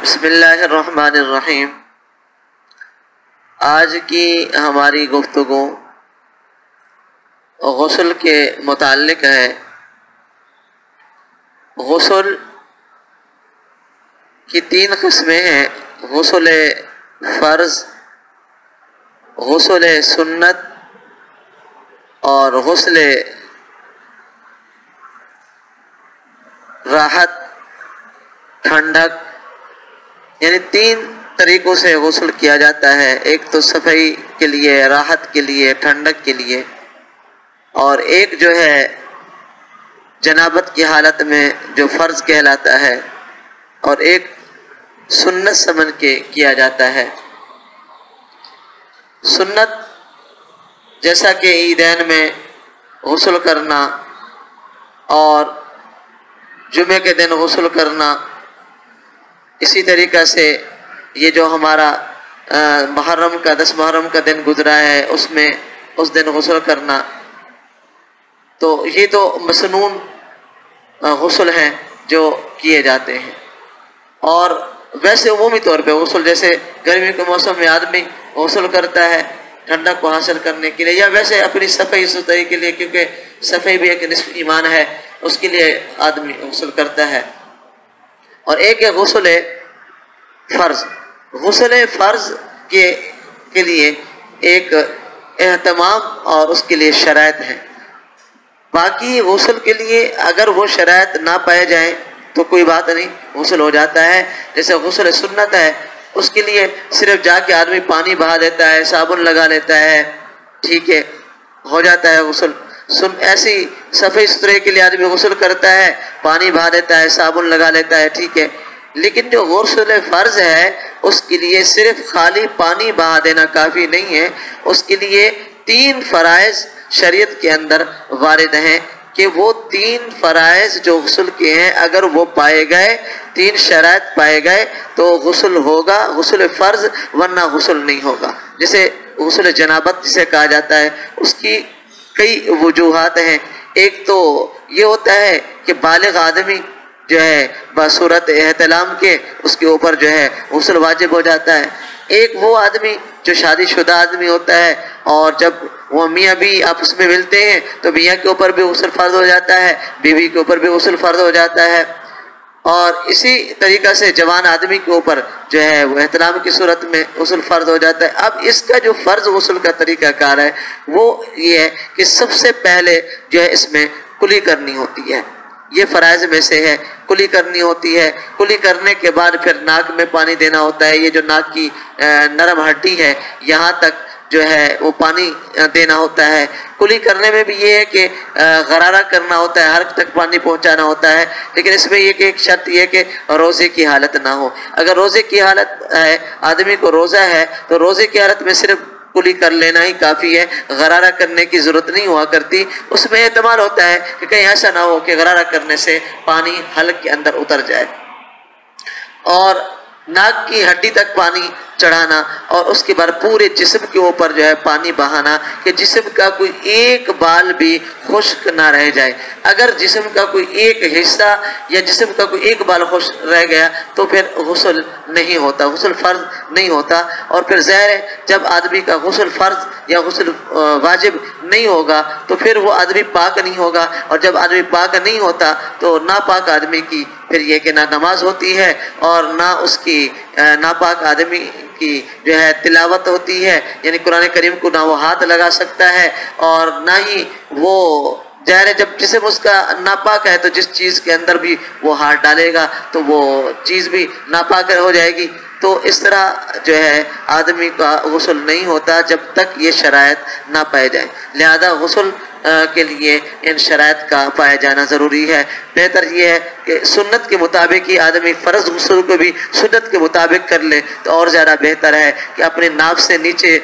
بسم اللہ الرحمن الرحیم۔ آج کی ہماری گفتگو غسل کے متعلق ہے۔ غسل کی تین قسمیں ہیں: غسل فرض، غسل سنت اور غسل راحت ٹھنڈک، یعنی تین طریقوں سے غسل کیا جاتا ہے۔ ایک تو صفائی کے لیے، راحت کے لیے، ٹھنڈک کے لیے، اور ایک جو ہے جنابت کی حالت میں جو فرض کہلاتا ہے، اور ایک سنت سمجھ کے کیا جاتا ہے۔ سنت جیسا کہ عیدین میں غسل کرنا اور جمعے کے دن غسل کرنا، اسی طریقہ سے یہ جو ہمارا محرم کا 10 محرم کا دن گزرا ہے اس دن غسل کرنا، تو یہ تو مسنون غسل ہیں جو کیے جاتے ہیں۔ اور ویسے عمومی طور پہ غسل جیسے گرمی کے موسم میں آدمی غسل کرتا ہے ٹھنڈک کو حاصل کرنے کے لیے، یا ویسے اپنی صفائی ستھرائی کے لیے، کیونکہ صفائی بھی ایک نصف ایمان ہے، اس کے لیے آدمی غسل کرتا ہے۔ اور ایک ہے غسل فرض۔ غسل فرض کے لیے ایک اہتمام اور اس کے لیے شرائط ہیں۔ باقی غسل کے لیے اگر وہ شرائط نہ پائے جائیں تو کوئی بات نہیں، غسل ہو جاتا ہے۔ جیسے غسل سنت ہے، اس کے لیے صرف جا کے آدمی پانی بہا دیتا ہے، صابن لگا لیتا ہے، ٹھیک ہے، ہو جاتا ہے غسل۔ ایسی صفائی ستھرائی کے لیے آدمی غسل کرتا ہے، پانی بہا دیتا ہے، صابن لگا لیتا ہے، ٹھیک ہے۔ لیکن جو غسل فرض ہے اس کے لیے صرف خالی پانی بہا دینا کافی نہیں ہے، اس کے لیے 3 فرائض شریعت کے اندر وارد ہیں کہ وہ 3 فرائض جو غسل کے ہیں اگر وہ پائے گئے، 3 شرائط پائے گئے تو غسل ہوگا، غسل فرض، ورنہ غسل نہیں ہوگا۔ جیسے غسل جنابت جسے کہا جاتا ہے، اس کی کئی وجوہات ہیں۔ ایک تو یہ ہوتا ہے کہ بالغ آدمی جو ہے بصورت احتلام کے اس کے اوپر جو ہے غسل واجب ہو جاتا ہے۔ ایک وہ آدمی جو شادی شدہ آدمی ہوتا ہے اور جب وہ میاں بیوی آپس میں ملتے ہیں تو میاں کے اوپر بھی غسل فرض ہو جاتا ہے، بیوی کے اوپر بھی غسل فرض ہو جاتا ہے۔ اور اسی طریقہ سے جوان آدمی کے اوپر جو ہے وہ احتلام کی صورت میں غسل فرض ہو جاتا ہے۔ اب اس کا جو فرض غسل کا طریقہ کار ہے وہ یہ ہے کہ سب سے پہلے جو ہے اس میں کلی کرنی ہوتی ہے۔ یہ فرائض میں سے ہے، کلی کرنی ہوتی ہے۔ کلی کرنے کے بعد پھر ناک میں پانی دینا ہوتا ہے۔ یہ جو ناک کی نرم ہڈی ہے یہاں تک جو ہے وہ پانی دینا ہوتا ہے۔ کلی کرنے میں بھی یہ ہے کہ غرارہ کرنا ہوتا ہے، حلق تک پانی پہنچانا ہوتا ہے، لیکن اس میں یہ کہ ایک شرط یہ کہ روزے کی حالت نہ ہو۔ اگر روزے کی حالت ہے، آدمی کو روزہ ہے، تو روزے کی حالت میں صرف کلی کر لینا ہی کافی ہے، غرارہ کرنے کی ضرورت نہیں ہوا کرتی۔ اس میں احتمال ہوتا ہے کہ کہیں ایسا نہ ہو کہ غرارہ کرنے سے پانی حلق کے اندر اتر جائے۔ اور ناک کی ہڈی تک پانی چڑھانا اور اس کے بعد پورے جسم کے اوپر جو ہے پانی بہانا کہ جسم کا کوئی ایک بال بھی خشک نہ رہ جائے۔ اگر جسم کا کوئی ایک حصہ یا جسم کا کوئی ایک بال خشک رہ گیا تو پھر غسل نہیں ہوتا، غسل فرض نہیں ہوتا۔ اور پھر ظاہر ہے جب آدمی کا غسل فرض یا غسل واجب نہیں ہوگا تو پھر وہ آدمی پاک نہیں ہوگا، اور جب آدمی پاک نہیں ہوتا تو ناپاک آدمی کی پھر یہ کہ نہ نماز ہوتی ہے اور نہ اس کی ناپاک آدمی کی جو ہے تلاوت ہوتی ہے، یعنی قرآن کریم کو نہ وہ ہاتھ لگا سکتا ہے، اور نہ ہی وہ ظاہر ہے جب جسم اس کا ناپاک ہے تو جس چیز کے اندر بھی وہ ہاتھ ڈالے گا تو وہ چیز بھی ناپاک ہو جائے گی۔ تو اس طرح جو ہے آدمی کا غسل نہیں ہوتا جب تک یہ شرائط نہ پائے جائیں۔ لہذا غسل کے لیے ان شرائط کا پایا جانا ضروری ہے۔ بہتر یہ ہے کہ سنت کے مطابق ہی آدمی فرض غسل کو بھی سنت کے مطابق کر لے تو اور زیادہ بہتر ہے کہ اپنے ناف سے نیچے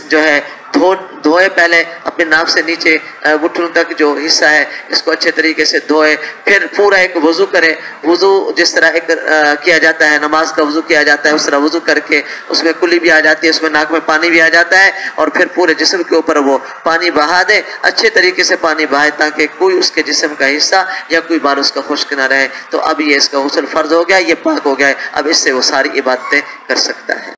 جو ہے دھوئے پہلے اپنے ناک سے نیچے گھٹنوں تک جو حصہ ہے اس کو اچھے طریقے سے دھوئے، پھر پورا ایک وضو کرے. وضو جس طرح ایک کیا جاتا ہے، نماز کا وضو کیا جاتا ہے، اس طرح وضو کر کے اس میں کلی بھی آ جاتی ہے، اس میں ناک میں پانی بھی آ جاتا ہے، اور پھر پورے جسم کے اوپر وہ پانی بہا دے. اچھے طریقے سے پانی بہائے تاکہ کوئی اس کے جسم کا حصہ یا کوئی بار اس کا خشک نہ رہے. تو اب یہ اس کا غسل فرض ہو گیا، یہ پاک ہو گیا ہے، اب اس سے وہ ساری عبادتیں کر سکتا ہے.